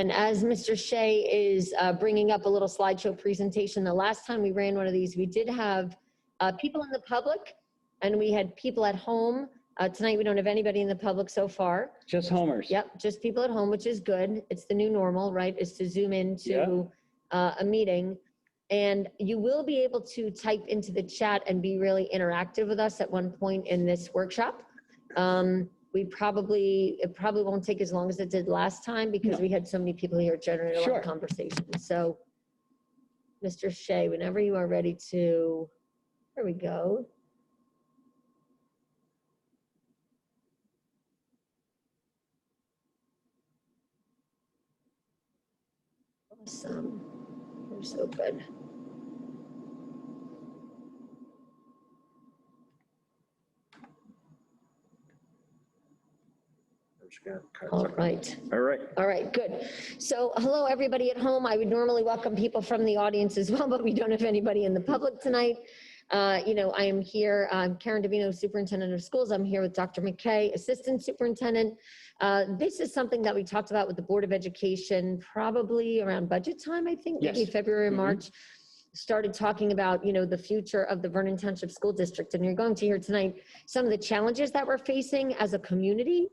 And as Mr. Shea is bringing up a little slideshow presentation, the last time we ran one of these, we did have people in the public and we had people at home. Tonight, we don't have anybody in the public so far. Just homers. Yep, just people at home, which is good. It's the new normal, right? Is to zoom into a meeting. And you will be able to type into the chat and be really interactive with us at one point in this workshop. It probably won't take as long as it did last time because we had so many people here generate a lot of conversation. So, Mr. Shea, whenever you are ready to, there we go. Awesome. You're so good. All right. All right, good. So hello, everybody at home. I would normally welcome people from the audience as well, but we don't have anybody in the public tonight. You know, I am here. I'm Karen Davino, Superintendent of Schools. I'm here with Dr. Mckay, Assistant Superintendent. This is something that we talked about with the Board of Education probably around budget time, I think, maybe February, March. Started talking about, you know, the future of the Vernon Township School District. And you're going to hear tonight some of the challenges that we're facing as a community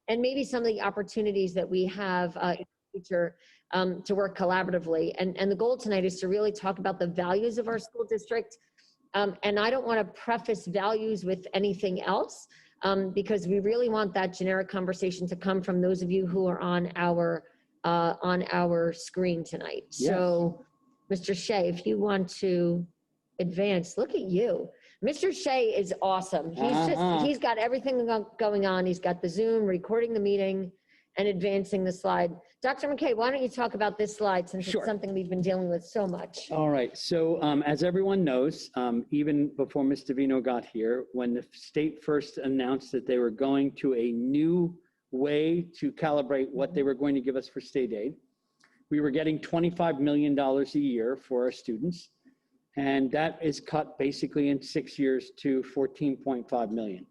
and maybe some of the opportunities that we have in the future to work collaboratively. And the goal tonight is to really talk about the values of our school district. And I don't want to preface values with anything else because we really want that generic conversation to come from those of you who are on our screen tonight. Yes. So, Mr. Shea, if you want to advance, look at you. Mr. Shea is awesome. He's got everything going on. He's got the Zoom, recording the meeting, and advancing the slide. Dr. Mckay, why don't you talk about this slide since it's something we've been dealing with so much. All right, so as everyone knows, even before Ms. Davino got here, when the state first announced that they were going to a new way to calibrate what they were going to give us for state aid, we were getting $25 million a year for our students. And that is cut basically in 6 years to 14.5 million.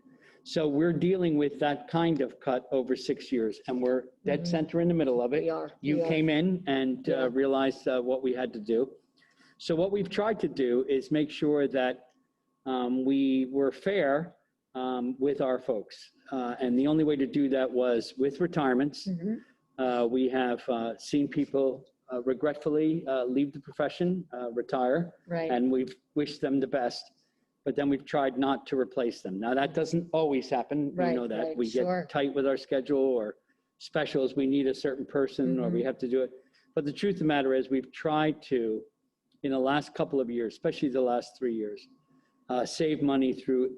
So we're dealing with that kind of cut over 6 years, and we're dead center in the middle of it. You came in and realized what we had to do. So what we've tried to do is make sure that we were fair with our folks. And the only way to do that was with retirements. We have seen people regretfully leave the profession, retire, and we've wished them the best. But then we've tried not to replace them. Now that doesn't always happen. We know that. We get tight with our schedule or specials. We need a certain person or we have to do it. But the truth of the matter is we've tried to, in the last couple of years, especially the last 3 years, save money through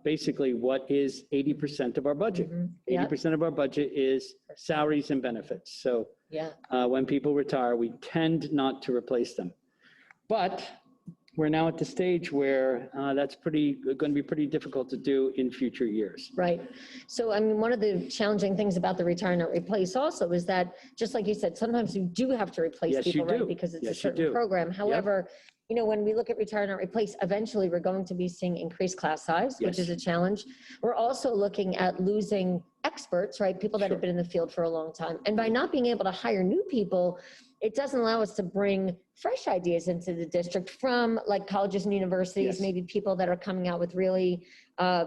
basically what is 80% of our budget. 80% of our budget is salaries and benefits. So when people retire, we tend not to replace them. But we're now at the stage where that's going to be pretty difficult to do in future years. Right. So, I mean, one of the challenging things about the retire not replace also is that, just like you said, sometimes you do have to replace people, right? Because it's a certain program. However, you know, when we look at retire not replace, eventually we're going to be seeing increased class size, which is a challenge. We're also looking at losing experts, right? People that have been in the field for a long time. And by not being able to hire new people, it doesn't allow us to bring fresh ideas into the district from like colleges and universities, maybe people that are coming out with really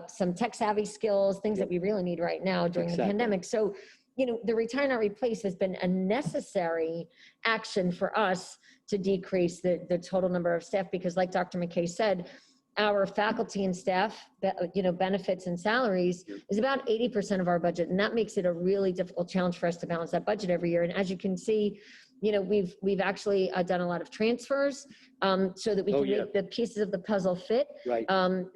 some tech savvy skills, things that we really need right now during the pandemic. So, you know, the retire not replace has been a necessary action for us to decrease the total number of staff, because like Dr. Mckay said, our faculty and staff, you know, benefits and salaries is about 80% of our budget. And that makes it a really difficult challenge for us to balance that budget every year. And as you can see, you know, we've actually done a lot of transfers so that we can make the pieces of the puzzle fit.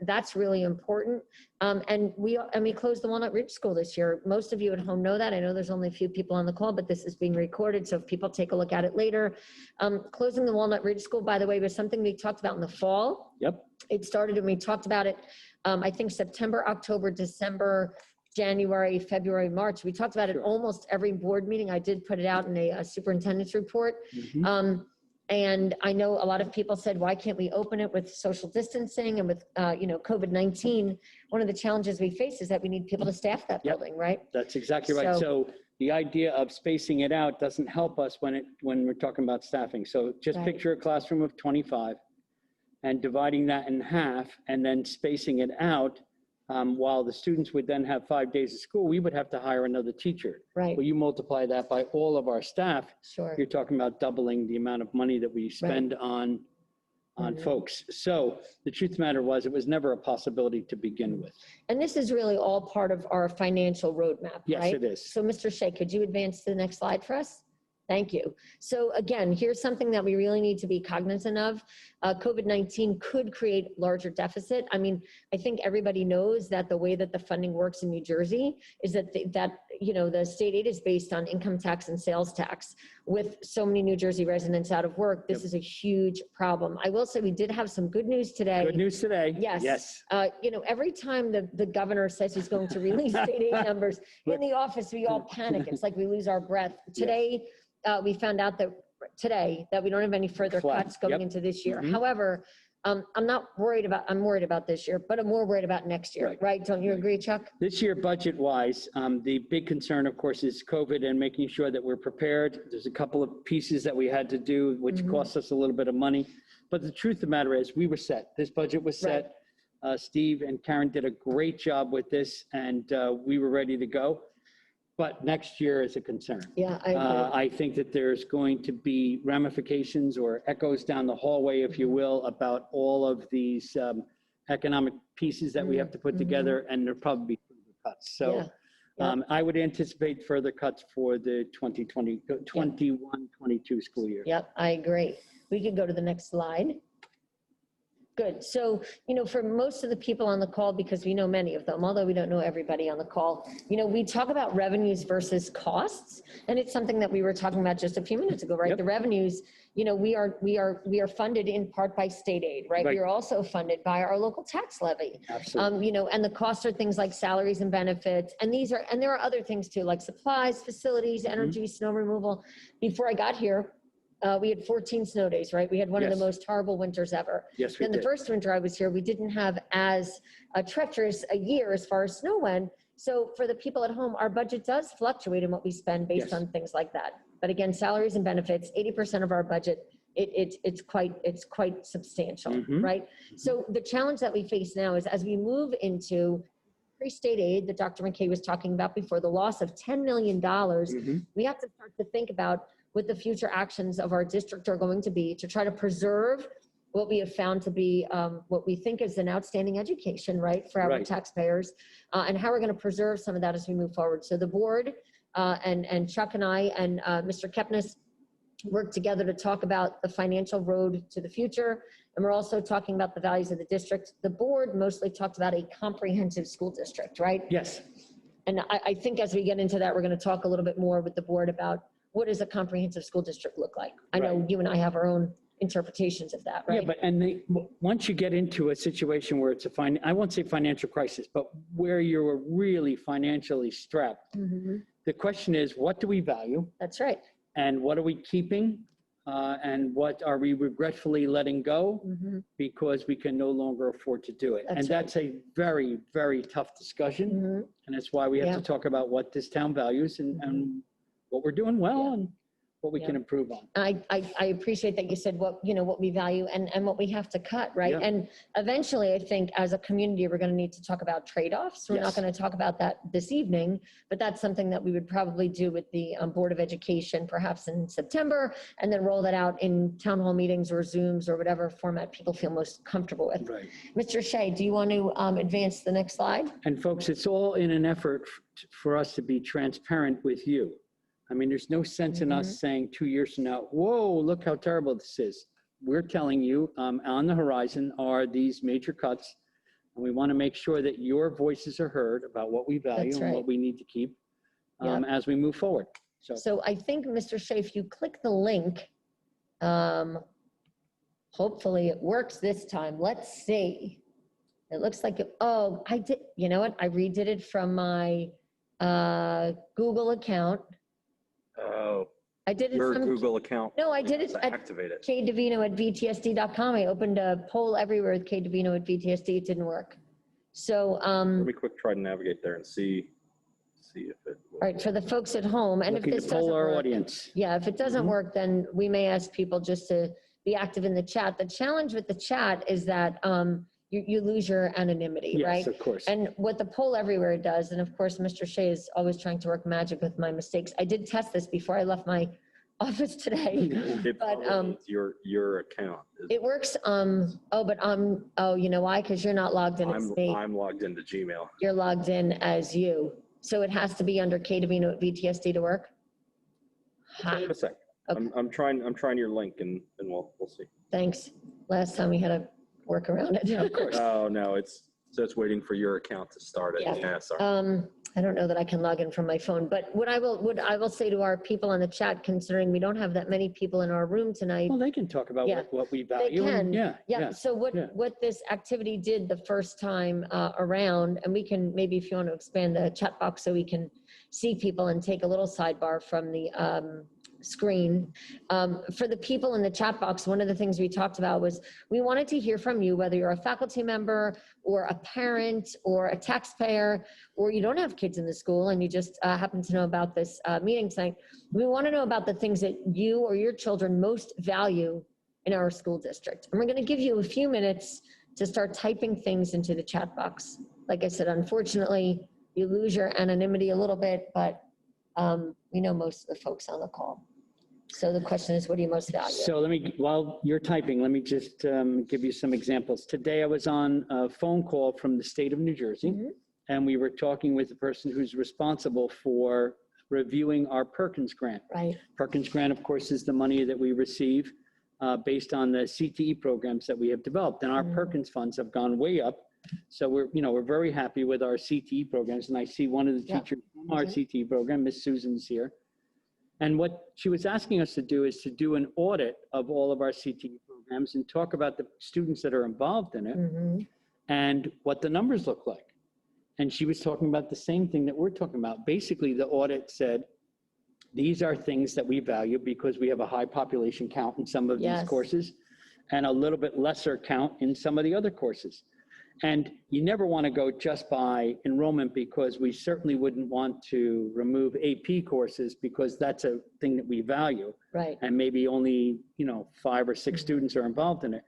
That's really important. And we closed the Walnut Ridge School this year. Most of you at home know that. I know there's only a few people on the call, but this is being recorded. So if people take a look at it later, closing the Walnut Ridge School, by the way, was something we talked about in the fall. It started and we talked about it, I think September, October, December, January, February, March. We talked about it almost every board meeting. I did put it out in a superintendent's report. And I know a lot of people said, why can't we open it with social distancing and with, you know, COVID-19? One of the challenges we face is that we need people to staff that building, right? That's exactly right. So the idea of spacing it out doesn't help us when we're talking about staffing. So just Right. picture a classroom of 25 and dividing that in half and then spacing it out. While the students would then have 5 days of school, we would have to hire another teacher. Right. Well, you multiply that by all of our staff, Sure. you're talking about doubling the amount of money that we spend on folks. So the truth of the matter was, it was never a possibility to begin with. And this is really all part of our financial roadmap, Yes, right? it is. So Mr. Shea, could you advance to the next slide for us? Thank you. So again, here's something that we really need to be cognizant of. COVID-19 could create larger deficit. I mean, I think everybody knows that the way that the funding works in New Jersey is that the state aid is based on income tax and sales tax. With so many New Jersey residents out of work, this is a huge problem. I will say we did have some good news today. Good news today. Yes. Yes. Every time the governor says he's going to release state aid numbers, in the office, we all panic. It's like we lose our breath. Today, we found out that we don't have any further cuts going into this year. However, I'm worried about this year, but I'm more worried about next year, right? Don't you agree, Chuck? This year, budget-wise, the big concern, of course, is COVID and making sure that we're prepared. There's a couple of pieces that we had to do, which cost us a little bit of money. But the truth of the matter is, we were set. This budget was set. Steve and Karen did a great job with this, and we were ready to go. But next year is a concern. Yeah, I agree. I think that there's going to be ramifications or echoes down the hallway, if you will, about all of these economic pieces that we have to put together, and there'll probably be further cuts. So I would anticipate further cuts for the 2021-22 school year. Yep, I agree. We could go to the next slide. Good. So, for most of the people on the call, because we know many of them, although we don't know everybody on the call, we talk about revenues versus costs. And it's something that we were talking about just a few minutes ago, right? The revenues, we are funded in part by state aid, right? We are also funded by our local tax levy. Absolutely. And the costs are things like salaries and benefits. And there are other things too, like supplies, facilities, energy, snow removal. Before I got here, we had 14 snow days, right? We had one of the most horrible winters ever. Yes, we did. did. The first winter I was here, we didn't have as treacherous a year as far as snow went. So for the people at home, our budget does fluctuate in what we spend based on things like that. But again, salaries and benefits, 80% of our budget, it's quite substantial, right? So the challenge that we face now is as we move into pre-state aid that Dr. Mckay was talking about before, the loss of $10 million, we have to start to think about what the future actions of our district are going to be to try to preserve what we have found to be what we think is an outstanding education, right, for our taxpayers, and how we're going to preserve some of that as we move forward. So the board and Chuck and I and Mr. Kepnes work together to talk about the financial road to the future, and we're also talking about the values of the district. The board mostly talked about a comprehensive school district, right? Yes. And I think as we get into that, we're going to talk a little bit more with the board about what does a comprehensive school district look like? I know you and I have our own interpretations of that, right? Yeah, but once you get into a situation where it's I won't say financial crisis, but where you're really financially strapped, the question is, what do we value? That's right. And what are we keeping? And what are we regretfully letting go because we can no longer afford to do it? That's a very, very tough discussion. And that's why we have to talk about what this town values and what we're doing well and what we can improve on. I appreciate that you said what we value and what we have to cut, right? And eventually, I think as a community, we're going to need to talk about trade-offs. We're not going to talk about that this evening, but that's something that we would probably do with the Board of Education, perhaps in September, and then roll that out in town hall meetings or Zooms or whatever format people feel most comfortable with. Right. Mr. Shea, do you want to advance the next slide? And folks, it's all in an effort for us to be transparent with you. I mean, there's no sense in us saying 2 years from now, whoa, look how terrible this is. We're telling you on the horizon are these major cuts. And we want to make sure that your voices are heard about what we value and what we need to keep as we move forward. So I think, Mr. Shea, if you click the link, hopefully it works this time. Let's see. It looks like, I did, you know what? I redid it from my Google account. Oh, I did it your from Google account. No, I did it at Activate it. kdevino@vtsd.com. I opened a poll everywhere with kdevino@vtsd. It didn't work. So Let me quick try to navigate there and see see if it. All right, for the folks at home, and if Looking this to poll doesn't our work, audience. yeah, if it doesn't work, then we may ask people just to be active in the chat. The challenge with the chat is that you lose your anonymity, Yes, right? of course. And what the poll everywhere does, and of course, Mr. Shea is always trying to work magic with my mistakes. I did test this before I left my office today, but It's your account. it works. Oh, you know why? Because you're not logged in as me. I'm logged into Gmail. You're logged in as you. So it has to be under KDVino at VTSD to work? Ha, Wait a sec. Okay. I'm trying your link and we'll see. thanks. Last time we had to work around it. Of course. Oh, no, it's waiting for your account to start it. Yeah. Yeah, sorry. I don't know that I can log in from my phone, but what I will say to our people on the chat, considering we don't have that many people in our room tonight. Well, they can talk about Yeah. what we They value. can. Yeah. Yeah, so yeah. what this activity did the first time around, and we can, maybe if you want to expand the chat box so we can see people and take a little sidebar from the screen. For the people in the chat box, one of the things we talked about was we wanted to hear from you, whether you're a faculty member or a parent or a taxpayer, or you don't have kids in the school and you just happen to know about this meeting tonight. We want to know about the things that you or your children most value in our school district. And we're going to give you a few minutes to start typing things into the chat box. Like I said, unfortunately, you lose your anonymity a little bit, but we know most of the folks on the call. So the question is, what do you most value? So while you're typing, let me just give you some examples. Today I was on a phone call from the state of New Jersey, and we were talking with the person who's responsible for reviewing our Perkins grant. Right. Perkins grant, of course, is the money that we receive based on the CTE programs that we have developed, and our Perkins funds have gone way up. So we're very happy with our CTE programs, and I see one of the teachers from our CTE program, Miss Susan's here. And what she was asking us to do is to do an audit of all of our CTE programs and talk about the students that are involved in it and what the numbers look like. And she was talking about the same thing that we're talking about. Basically, the audit said, these are things that we value because we have a high population count in some of these courses and a little bit lesser count in some of the other courses. And you never want to go just by enrollment, because we certainly wouldn't want to remove AP courses because that's a thing that we value. Right. And maybe only, 5 or 6 students are involved in it.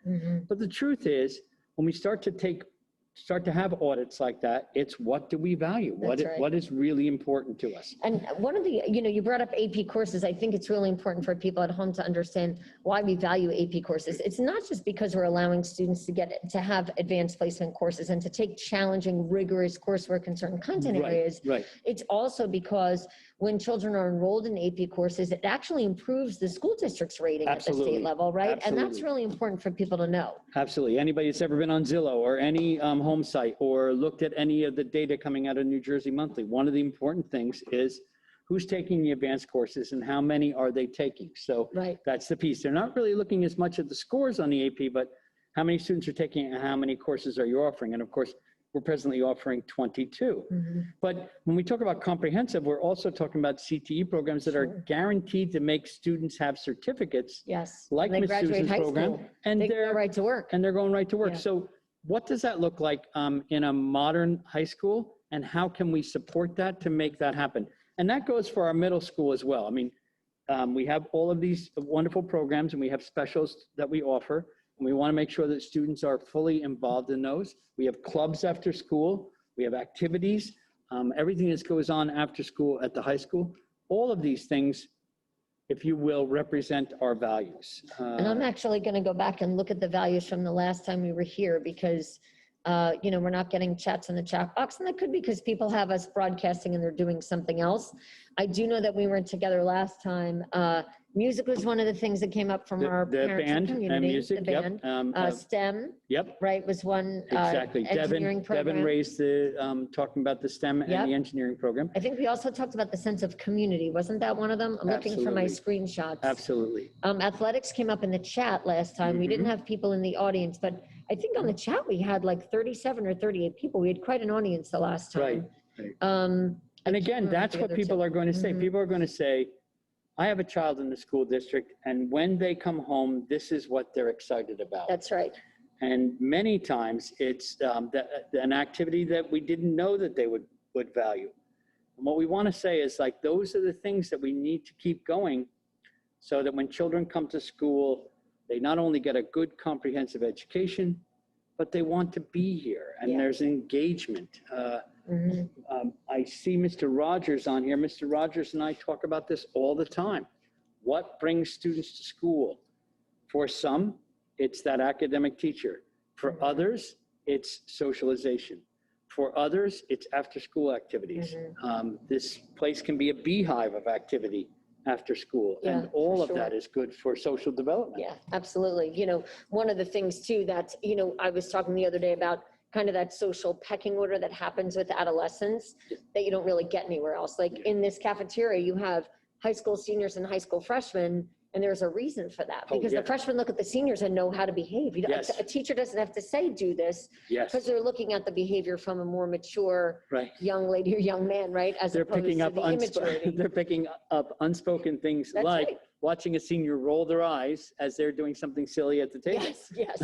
But the truth is, when we start to have audits like that, it's what do we value? What is really important to us? And one of the, you brought up AP courses. I think it's really important for people at home to understand why we value AP courses. It's not just because we're allowing students to have advanced placement courses and to take challenging, rigorous coursework in certain content areas. Right. It's also because when children are enrolled in AP courses, it actually improves the school district's rating at the state level, right? Absolutely. And that's really important for people to know. Absolutely. Anybody that's ever been on Zillow or any home site or looked at any of the data coming out of New Jersey Monthly, one of the important things is who's taking the advanced courses and how many are they taking. So that's the piece. They're not really looking as much at the scores on the AP, but how many students are taking it and how many courses are you offering? And of course, we're presently offering 22. But when we talk about comprehensive, we're also talking about CTE programs that are guaranteed to make students have certificates. Like Ms. Susan's program. And they're right to work. And they're going right to work. So what does that look like in a modern high school? And how can we support that to make that happen? And that goes for our middle school as well. I mean, we have all of these wonderful programs and we have specials that we offer. And we want to make sure that students are fully involved in those. We have clubs after school. We have activities, everything that goes on after school at the high school. All of these things, if you will, represent our values. And I'm actually going to go back and look at the values from the last time we were here because, we're not getting chats in the chat box. And that could be because people have us broadcasting and they're doing something else. I do know that we weren't together last time. Music was one of the things that came up from our parents and community. And music, the band. STEM, right, was one. Exactly. Engineering program. Devin raised the, talking about the STEM and the engineering program. I think we also talked about the sense of community. Wasn't that one of them? I'm looking for my screenshots. Absolutely. Athletics came up in the chat last time. We didn't have people in the audience, but I think on the chat we had like 37 or 38 people. We had quite an audience the last time. Right. And again, that's what people are going to say. People are going to say, I have a child in the school district, and when they come home, this is what they're excited about. That's right. And many times it's an activity that we didn't know that they would value. what we want to say is like, those are the things that we need to keep going so that when children come to school, they not only get a good comprehensive education, but they want to be here and there's engagement. I see Mr. Rogers on here. Mr. Rogers and I talk about this all the time. What brings students to school? For some, it's that academic teacher. For others, it's socialization. For others, it's after-school activities. This place can be a beehive of activity after school, and all of that is good for social development. Yeah, absolutely. You know, one of the things too that, you know, I was talking the other day about kind of that social pecking order that happens with adolescents that you don't really get anywhere else. Like in this cafeteria, you have high school seniors and high school freshmen, and there's a reason for that, because the freshmen look at the seniors and know how to behave. You know, a teacher doesn't have to say, do this, because they're looking at the behavior from a more mature young lady or young man, right? As They're opposed picking to up the immaturity. they're picking up unspoken things like watching a senior roll their eyes as they're doing something silly at the table. Yes.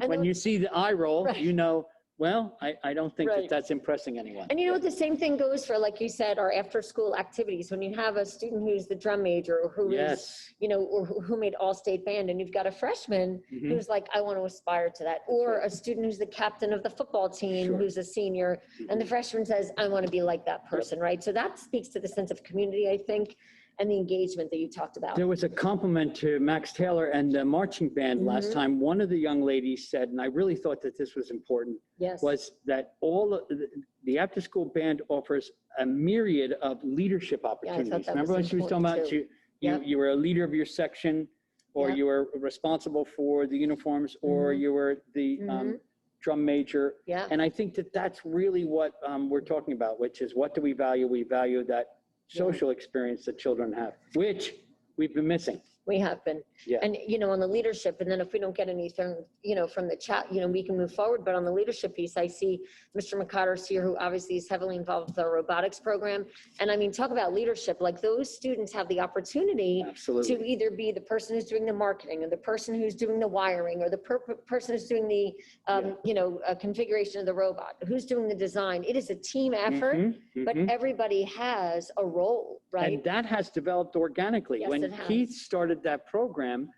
When you see the eye roll, you know, well, I don't think that that's impressing anyone. And you know, the same thing goes for, like you said, our after-school activities. When you have a student who's the drum major, or who is, you know, or who made all-state band, and you've got a freshman who's like, I want to aspire to that. Or a student who's the captain of the football team, who's a senior, and the freshman says, I want to be like that person, right? So that speaks to the sense of community, I think, and the engagement that you talked about. There was a compliment to Max Taylor and the marching band last time. One of the young ladies said, and I really thought that this was important, was that all the after-school band offers a myriad of leadership opportunities. Remember when she was talking about you were a leader of your section, or you were responsible for the uniforms, or you were the drum major. And I think that that's really what we're talking about, which is, what do we value? We value that social experience that children have, which we've been missing. We have been. And, you know, on the leadership, and then if we don't get anything, you know, from the chat, you know, we can move forward. But on the leadership piece, I see Mr. Mckay here, who obviously is heavily involved with our robotics program. And I mean, talk about leadership, like those students have the opportunity to either be the person who's doing the marketing, or the person who's doing the wiring, or the person who's doing the, you know, configuration of the robot, who's doing the design. It is a team effort, but everybody has a role, right? And that has developed organically. When Keith started that program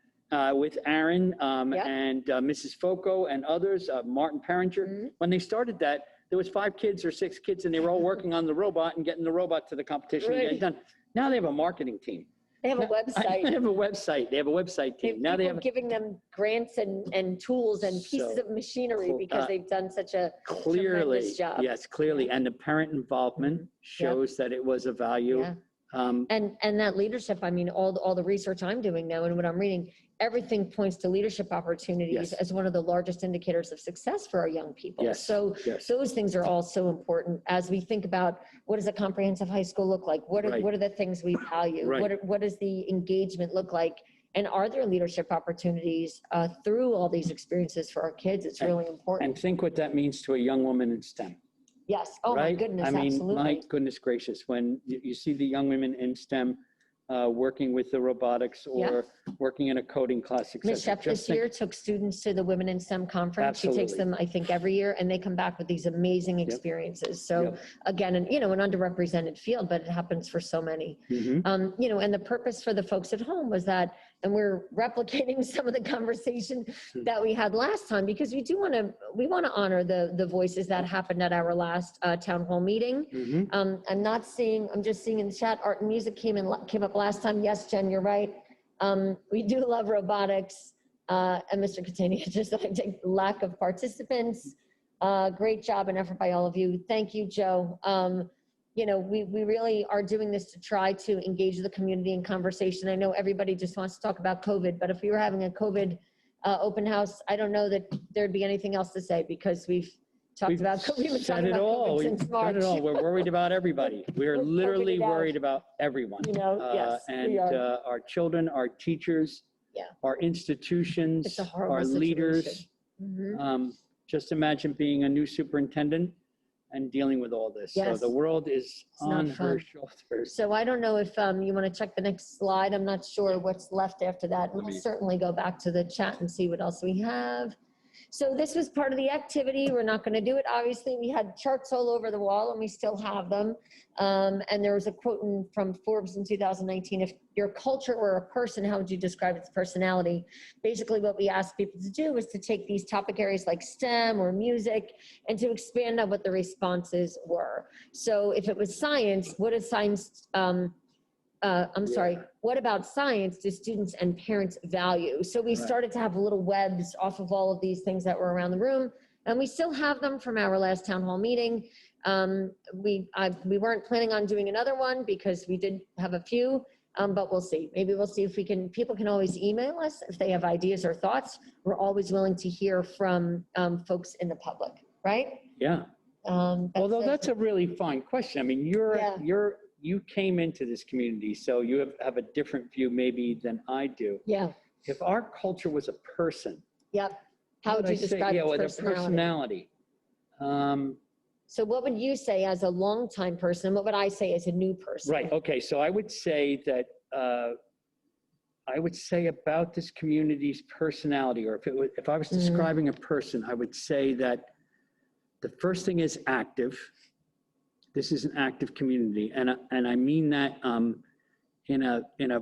with Aaron and Mrs. Foco and others, Martin Parringer, when they started that, there was 5 kids or 6 kids, and they were all working on the robot and getting the robot to the competition and getting it done. Now they have a marketing team. They have a website. They have a website. They have a website team. Now they have giving them grants and tools and pieces of machinery because they've done such a tremendous job. Yes, clearly. And the parent involvement shows that it was a value. And that leadership, I mean, all the research I'm doing now and what I'm reading, everything points to leadership opportunities as one of the largest indicators of success for our young people. So those things are all so important as we think about, what does a comprehensive high school look like? What are the things we value? What does the engagement look like? And are there leadership opportunities through all these experiences for our kids? It's really important. And think what that means to a young woman in STEM. Yes. Oh, my goodness. I mean, absolutely. my goodness gracious, when you see the young women in STEM working with the robotics or working in a coding class, et Ms. cetera. Shep this year took students to the Women in STEM conference. She takes them, I think, every year, and they come back with these amazing experiences. So again, and you know, an underrepresented field, but it happens for so many. You know, and the purpose for the folks at home was that, and we're replicating some of the conversation that we had last time, because we want to honor the voices that happened at our last town hall meeting. I'm just seeing in the chat, art and music came up last time. Yes, Jen, you're right. We do love robotics. And Mr. Catania, just like lack of participants. Great job and effort by all of you. Thank you, Joe. You know, we really are doing this to try to engage the community in conversation. I know everybody just wants to talk about COVID, but if we were having a COVID open house, I don't know that there'd be anything else to say, because we've talked about COVID. We've said it all. Since March. Said it all. We're worried about everybody. We're literally worried about everyone. You know, yes, and our children, our teachers, our institutions, our leaders. Just imagine being a new superintendent and dealing with all this. So the world is on her shoulders. So I don't know if you want to check the next slide. I'm not sure what's left after that. We'll certainly go back to the chat and see what else we have. So this was part of the activity. We're not going to do it. Obviously, we had charts all over the wall and we still have them. And there was a quote from Forbes in 2019, if your culture were a person, how would you describe its personality? Basically what we asked people to do was to take these topic areas like STEM or music and to expand on what the responses were. So if it was science, what is science, what about science do students and parents value? So we started to have little webs off of all of these things that were around the room, and we still have them from our last town hall meeting. We weren't planning on doing another one because we did have a few, but we'll see. Maybe we'll see if we can, people can always email us if they have ideas or thoughts. We're always willing to hear from folks in the public, right? Yeah. Although that's a really fine question. I mean, you came into this community, so you have a different view maybe than I do. Yeah. If our culture was a person. Yep. How would you describe its with a personality. So what would you say as a longtime person? What would I say as a new person? Right. Okay. So I would say that about this community's personality, or if I was describing a person, I would say that the first thing is active. This is an active community, and I mean that in a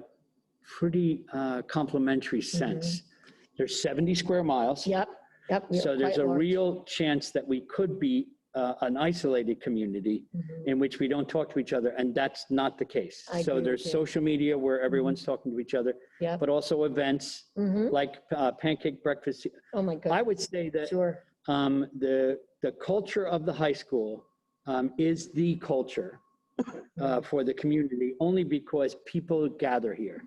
pretty complimentary sense. There's 70 square miles. Yep. So there's a real chance that we could be an isolated community in which we don't talk to each other, and that's not the case. So there's social media where everyone's talking to each other, but also events like pancake breakfast. Oh my goodness. I would say that the culture of the high school is the culture for the community, only because people gather here.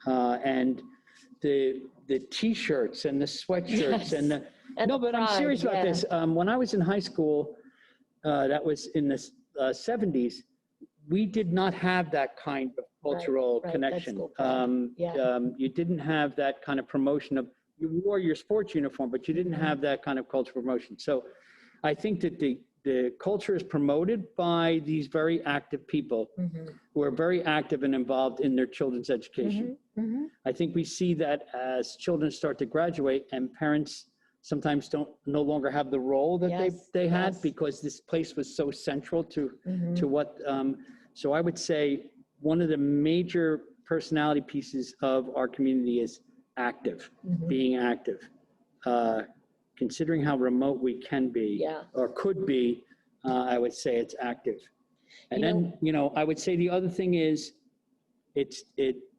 And the t-shirts and the sweatshirts but I'm serious about this. When I was in high school, that was in the 70s, we did not have that kind of cultural connection. You didn't have that kind of promotion of, you wore your sports uniform, but you didn't have that kind of cultural promotion. So I think that the culture is promoted by these very active people who are very active and involved in their children's education. I think we see that as children start to graduate and parents sometimes no longer have the role that they had because this place was so central to what, so I would say one of the major personality pieces of our community is active, being active. Considering how remote we can be or could be, I would say it's active. And I would say the other thing is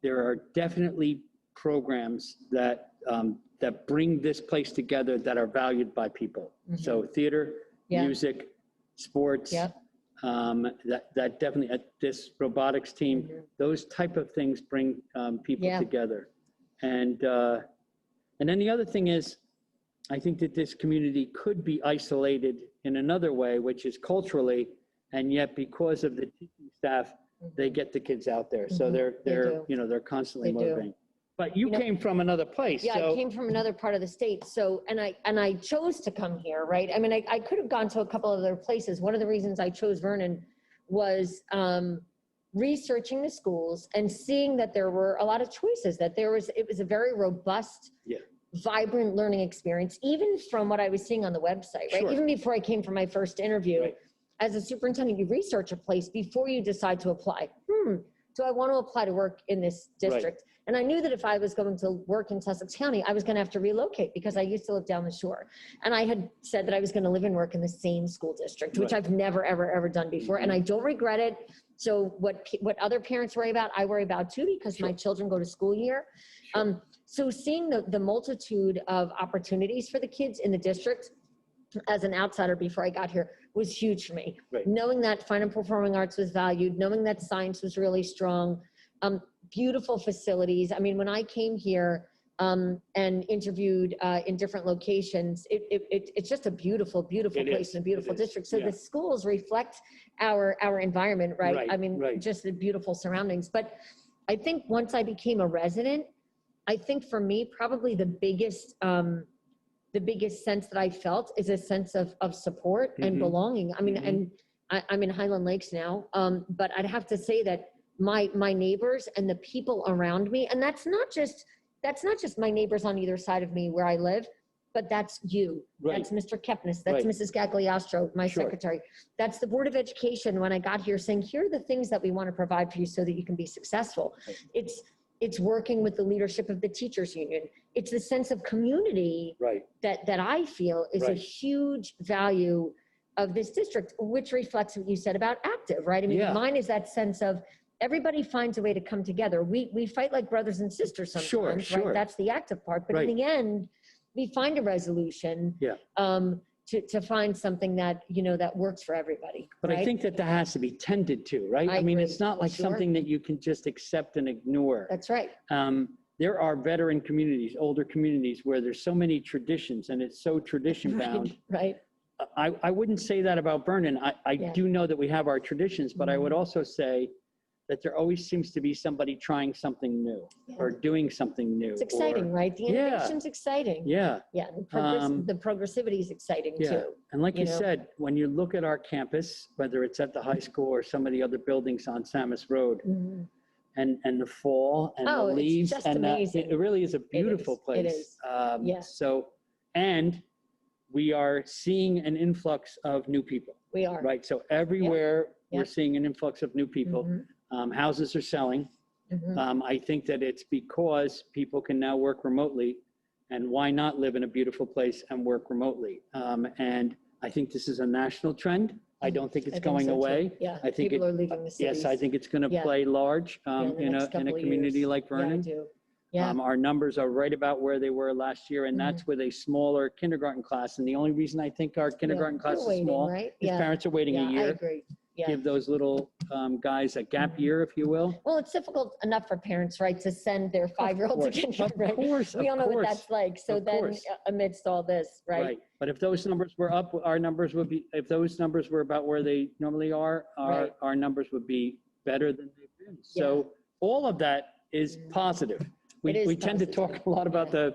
there are definitely programs that bring this place together that are valued by people. So theater, music, sports, that definitely, this robotics team, those type of things bring people together. And then the other thing is, I think that this community could be isolated in another way, which is and yet because of the teaching staff, they get the kids out there. So they're constantly motivating. But you came from another place. Yeah, I came from another part of the state. So, and I chose to come here, right? I mean, I could have gone to a couple of other places. One of the reasons I chose Vernon was researching the schools and seeing that there were a lot of choices, that it was a very robust, vibrant learning experience, even from what I was seeing on the website, right? Even before I came for my first interview, as a superintendent, you research a place before you decide to apply. Do I want to apply to work in this district? And I knew that if I was going to work in Sussex County, I was going to have to relocate because I used to live down the shore. And I had said that I was going to live and work in the same school district, which I've never, ever done before. And I don't regret it. So what other parents worry about, I worry about too, because my children go to school here. So seeing the multitude of opportunities for the kids in the district as an outsider before I got here was huge for me. Knowing that fine and performing arts was valued, knowing that science was really strong, beautiful facilities. I mean, when I came here and interviewed in different locations, it's just a beautiful place and a beautiful district. So the schools reflect our environment, right? I mean, just the beautiful surroundings. But I think once I became a resident, I think for me, probably the biggest sense that I felt is a sense of support and belonging. I mean, and I'm in Highland Lakes now, but I'd have to say that my neighbors and the people around me, and that's not just my neighbors on either side of me where I live, but that's you. Right. That's Mr. Kepnes. That's Right. Mrs. Gagliastro, my Sure. secretary. That's the Board of Education when I got here saying, here are the things that we want to provide for you so that you can be successful. Right. It's working with the leadership of the teachers union. It's the sense of community Right. that I feel is a Right. huge value of this district, which reflects what you said about active, right? I mean, Yeah. mine is that sense of everybody finds a way to come together. We fight like brothers and sisters sometimes, Sure. right? That's the active part. But Right. in the end, we find a resolution Yeah. to find something that, that works for everybody. But right? I think that has to be tended to, right? I mean, agree. it's not like Sure. something that you can just accept and ignore. That's right. There are veteran communities, older communities where there's so many traditions and it's so tradition bound. Right. I wouldn't say that about Vernon. I Yeah. do know that we have our traditions, but I would also say that there always seems to be somebody trying something new Yeah. or doing something new. It's exciting, right? The Yeah. innovation's exciting. Yeah. Yeah. The progressivity is exciting Yeah. too. And like you You know? said, when you look at our campus, whether it's at the high school or some of the other buildings on Samus Road, Mhm. and the fall and Oh, the it's leaves just and amazing. it really is a beautiful It place. is. Yeah. So, and we are seeing an influx of new people, We are. right? So everywhere Yeah. we're seeing an influx of new people. Mhm. Houses are selling. Mhm. I think that it's because people can now work remotely, and why not live in a beautiful place and work remotely? And I think this is a national trend. I don't think I it's think going so, too. away. Yeah. I think People are leaving the cities. yes, I think it's going to Yeah. play large Yeah, in the in next a couple of community years. like Yeah, I Vernon. do. Yeah. Our numbers are right about where they were last year, and that's with a smaller kindergarten class. And the only reason I think our kindergarten Yeah. class They're is waiting, small right? is Yeah. parents are waiting Yeah, a I year, agree. Yeah. give those little guys a gap year, if you will. Well, it's difficult enough for parents, right, to send their 5-year-old to Of kindergarten, right? course, We all know what course. that's like. So Of then course. amidst all this, right? Right. But if those numbers were up, our numbers would be, if those numbers were about where they normally are, Right. our numbers would be better than they've been. So all of that is positive. It is We tend to positive. talk a lot about the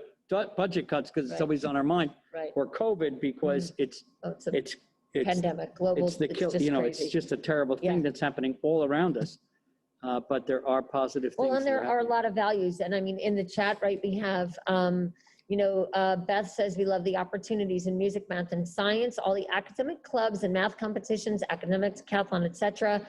budget cuts because it's Right. always on our mind, Right. or COVID because it's Oh, it's a it's pandemic, global, it's the it's kill, just you know, crazy. it's just a terrible thing Yeah. that's happening all around us. But there are positive things. Well, and that there are a happening. lot of values. And I mean, in the chat, right, we have, Beth says we love the opportunities in music, math, and science, all the academic clubs and math competitions, academics, decathlon, et cetera.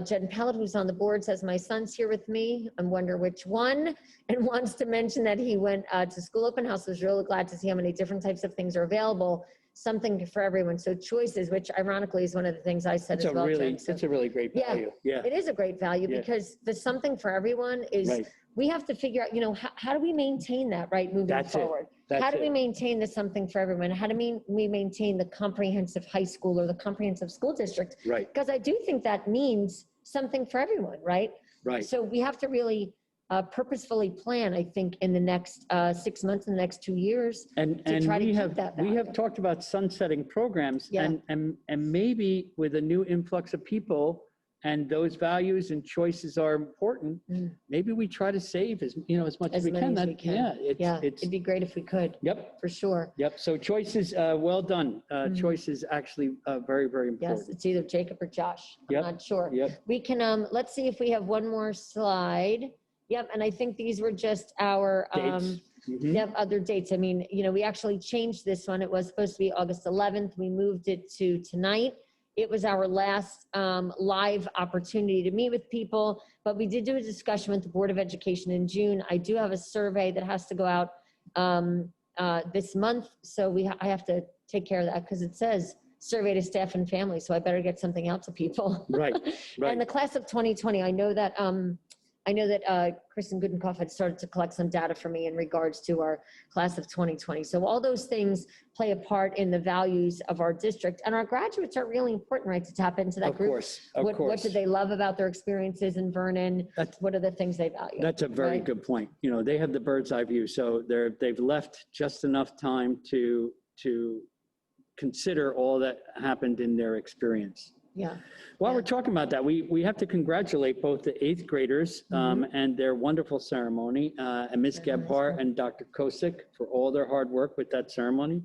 Jen Pellet, who's on the board, says, my son's here with me. I wonder which one, and wants to mention that he went to school open house, was really glad to see how many different types of things are available, something for everyone. So choices, which ironically is one of the things I said It's as a well, really, Jen. So it's a really great Yeah. value. Yeah. it is a great value Yeah. because the something for everyone is, Right. we have to figure out, how do we maintain that, right, moving That's it. forward? That's How do we it. maintain the something for everyone? How do we maintain the comprehensive high school or the comprehensive school district? Right. Because I do think that means something for everyone, right? Right. So we have to really purposefully plan, I think, in the next 6 months, in the next 2 years. And try to we keep have, that we have value. talked about sunsetting programs Yeah. and maybe with a new influx of people and those values and choices are important, Mm. maybe we try to save as much as As we many can. as we That- can. Yeah, Yeah, it's, it'd be great if we could, yep, for sure. yep. So choices, well done. Choice is actually very, very Yes, important. it's either Jacob or Josh. I'm Yep. not sure. Yep. We can, let's see if we have one more slide. Yep, and I think these were just our, Dates. Mhm. yep, other dates. I mean, we actually changed this one. It was supposed to be August 11th. We moved it to tonight. It was our last live opportunity to meet with people, but we did do a discussion with the Board of Education in June. I do have a survey that has to go out this month, so I have to take care of that because it says survey to staff and family, so I better get something out to people. Right, right. And the class of 2020, I know that Kristen Gudenkoff had started to collect some data for me in regards to our class of 2020. So all those things play a part in the values of our district, and our graduates are really important, right, to tap into that Of group. course, of What course. did they love about their experiences in Vernon? That's- What are the things they value? That's a very right? good point. They have the bird's eye view, so they've left just enough time to consider all that happened in their experience. Yeah. While Yeah. we're talking about that, we have to congratulate both the eighth graders and their wonderful ceremony, and Ms. Very nice Gebhardt work. and Dr. Kosick for all their hard work with that ceremony.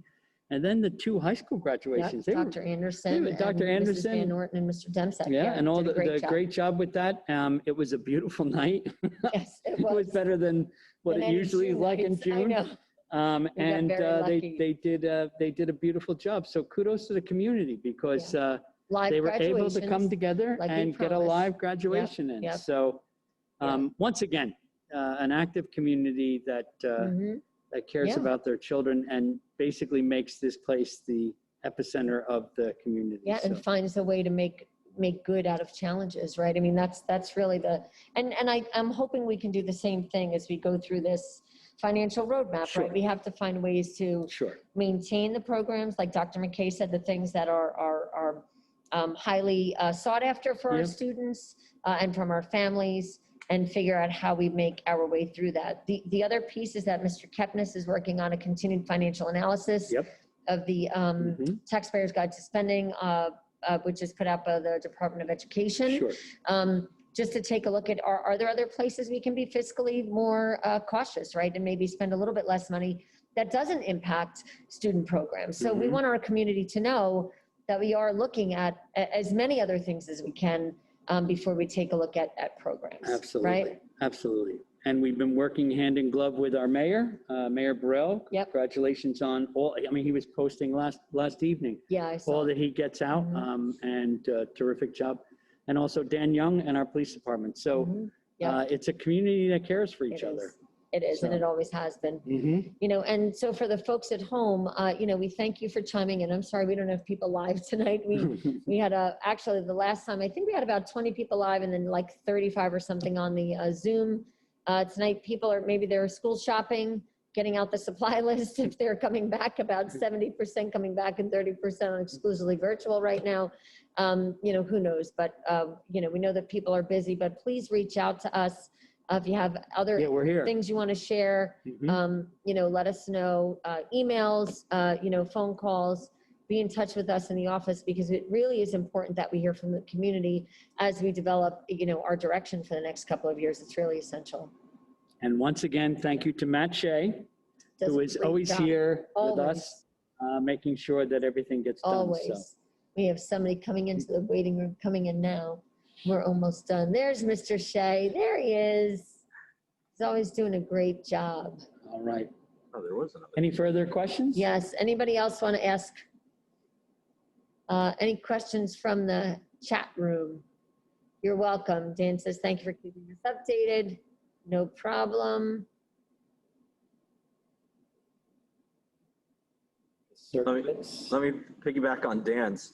And then the two high school Yep, graduations. They were- Dr. Anderson. Dr. and Mrs. Anderson. Van Norton and Mr. Demsek. Yeah, and all did the a job. great job with that. It was a beautiful night. Yes, it It was was. better than what Than it any usually is June like in nights. I June. know. And very lucky. they did a beautiful job. So kudos to the community because Live they were able to come graduations, together like we and get a promised. live graduation in. yep. So once again, an active community that Mhm. that cares Yeah. about their children and basically makes this place the epicenter of the community. Yeah, and finds a way to make good out of challenges, right? I mean, that's really and I'm hoping we can do the same thing as we go through this financial roadmap, Sure. right? We have to find ways to Sure. maintain the programs, like Dr. Mckay said, the things that are highly sought after for our Yep. students and from our families, and figure out how we make our way through that. The other piece is that Mr. Kepnes is working on a continued financial analysis Yep. of the Taxpayer's Guide to Spending, which is put out by the Department of Education. Sure. Just to take a look at, are there other places we can be fiscally more cautious, right? And maybe spend a little bit less money that doesn't impact student programs. So we want our community to know that we are looking at as many other things as we can before we take a look at programs. Absolutely. Right? Absolutely. And we've been working hand in glove with our mayor, Mayor Burrell. Yep. Congratulations on all, I mean, he was posting last evening, Yeah, I saw. all that he gets out, and terrific job. And also Dan Young and our police department. So Yeah. it's a community that cares for each It other. is. It is, and So. it always has been. Mhm. You know, and so for the folks at home, you know, we thank you for chiming in. I'm sorry we don't have people live tonight. We had actually the last time, I think we had about 20 people live and then like 35 or something on the Zoom. Tonight, people are, maybe they're school shopping, getting out the supply list if they're coming back, about 70% coming back and 30% on exclusively virtual right now. You know, who knows, but, you know, we know that people are busy, but please reach out to us. If you have other Yeah, we're here. things you want to share, you know, let us know, emails, you know, phone calls, be in touch with us in the office, because it really is important that we hear from the community as we develop, you know, our direction for the next couple of years. It's really essential. And once again, thank you to Matt Shea, Does who a is great always job. here with Always. us, making sure that everything gets done. So. Always. We have somebody coming into the waiting room, coming in now. We're almost done. There's Mr. Shea. There he is. He's always doing a great job. All right. Oh, there was another. Any further questions? Yes. Anybody else want to ask? Any questions from the chat room? You're welcome. Dan says, thank you for keeping us updated. No problem. Let me piggyback on Dan's.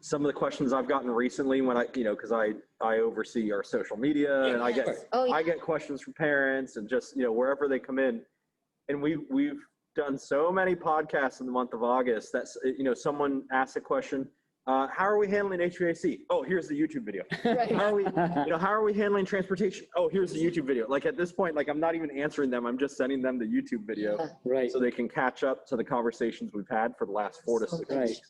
Some of the questions I've gotten recently when because I oversee our social media, and I get questions from parents and just, wherever they come in. And we've done so many podcasts in the month of August that, someone asked a question, how are we handling HVAC? Oh, here's the YouTube video. Right. How are we handling transportation? Oh, here's the YouTube video. Like at this point, I'm not even answering them. I'm just sending them the YouTube video. Right. So they can catch up to the conversations we've had for the last 4 to 6 Right. weeks.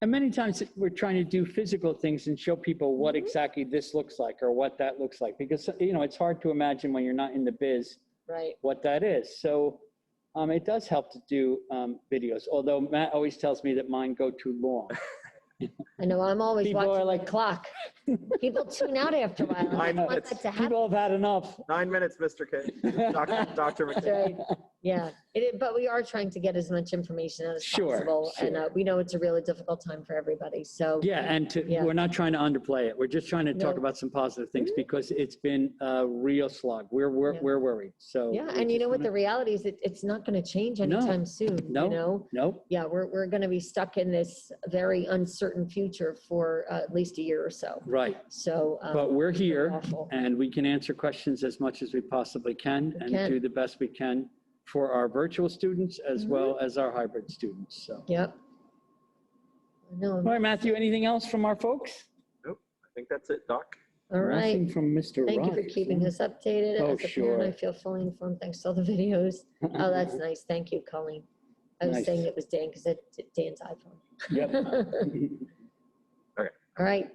And many times we're trying to do physical things and show people what exactly this looks like or what that looks like, because, it's hard to imagine when you're not in the biz what that is. So it does help to do videos, although Matt always tells me that mine go too long. I know, I'm always People watching are the like- clock. People tune out after a while. I don't want that to happen. People have had enough. 9 minutes, Mr. K. Dr. That's McKay. right. Yeah, but we are trying to get as much information out as Sure, possible. sure. And we know it's a really difficult time for everybody, so. Yeah, and we're not trying to underplay it. We're just trying to talk No. about some positive things because it's been a real slog. We're worried. So Yeah, we're and you just know what, gonna- the reality is it's not going to change anytime soon, No. you know? Nope. Yeah, we're going to be stuck in this very uncertain future for at least a year or so. Right. So. But we're it's here awful. and we can answer questions as much as we possibly can We and can. do the best we can for our virtual students as well as our hybrid students. So. Yep. No, All right, Matthew, anything else from our folks? Nope, I think that's it, Doc. all right. Nothing from Mr. Thank you for Rice, keeping huh? us updated. Oh, As a parent, sure. I feel fully informed thanks to all the videos. Oh, that's nice. Thank you, Colleen. I was Nice. saying it was Dan because it's Dan's iPhone. Yep. Okay. All right.